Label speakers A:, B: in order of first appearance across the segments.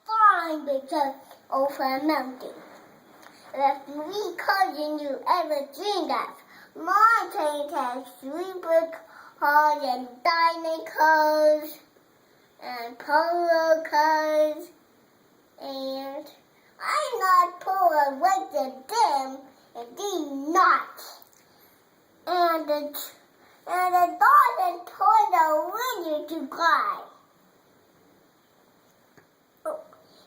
A: flying because over a mountain. If we cousin you ever dreamed of, my train has super cars and dining cars and polo cars, and I'm not pulling with them and they not. And the dog told the winner to cry. Oh,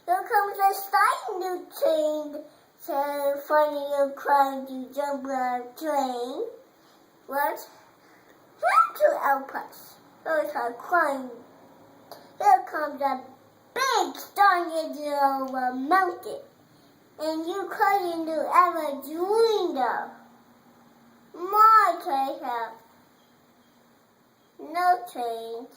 A: here comes a slightly new train. So funny you crying to jump on a train. What? Have to help us. Those are crying. Here comes a big storm over a mountain. And you couldn't do ever dreamed of. My train have no trains.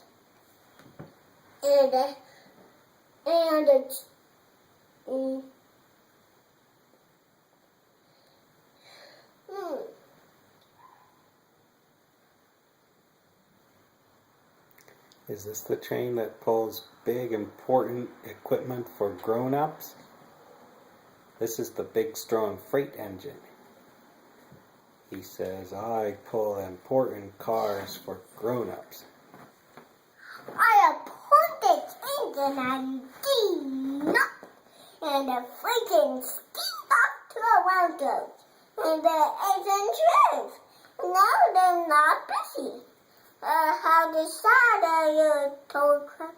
B: Is this the train that pulls big, important equipment for grown-ups? This is the big, strong freight engine. He says, I pull important cars for grown-ups.
A: I appointed engine and steam up, and the freaking steam up to the mountains, and the engine drove. Now they're not busy. How decided you told Craig?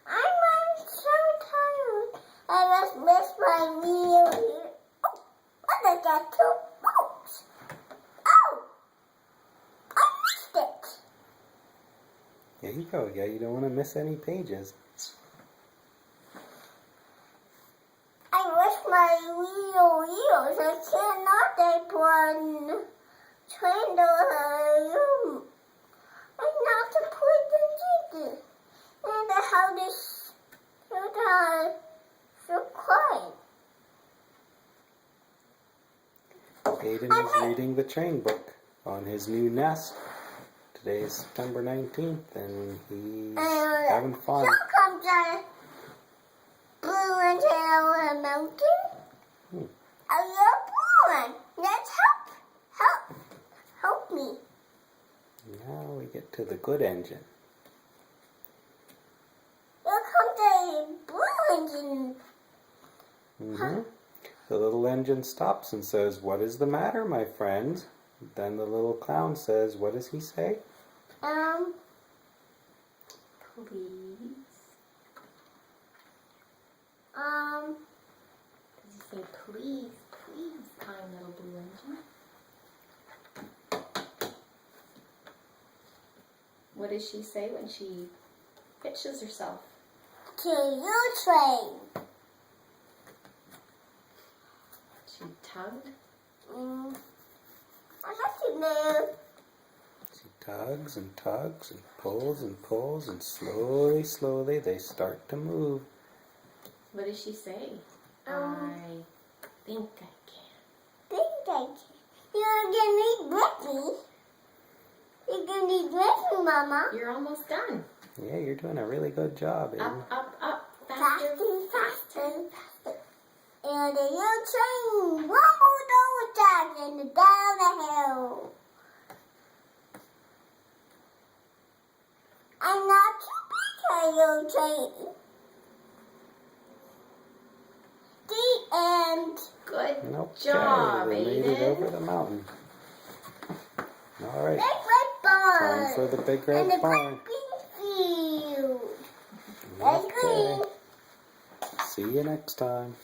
A: I'm so tired. I just missed my wheel here. Oh, I got 2 bolts. Oh, I missed it.
B: There you go. Yeah, you don't want to miss any pages.
A: I wish my wheels. I cannot take one train to room. I'm not to put them in. And how this so quiet.
B: Aiden is reading the train book on his new nest. Today is September 19th, and he's having fun.
A: Here comes a blue and yellow mountain. A little blue one. Let's help me.
B: Now we get to the good engine.
A: Here comes a blue engine.
B: The little engine stops and says, "What is the matter, my friends?" Then the little clown says, what does he say?
C: Please. Does he say please, kind little blue engine? What does she say when she pitches herself?
A: To your train.
C: She tugged?
A: I thought you knew.
B: She tugs and tugs and pulls, and slowly they start to move.
C: What does she say? I think I can.
A: You're gonna need with me. You're gonna need with me, Mama.
C: You're almost done.
B: Yeah, you're doing a really good job, Aiden.
C: Up.
A: Faster. And the new train rumbled over tracks and down the hill. I'm not too big for your train. The end.
C: Good
B: Okay,
C: job,
B: they made it over
C: Aiden.
B: the mountain. All right,
A: Big red barn.
B: time for the big red
A: and the
B: barn.
A: green field. That's
B: Okay,
A: green.
B: see you next time.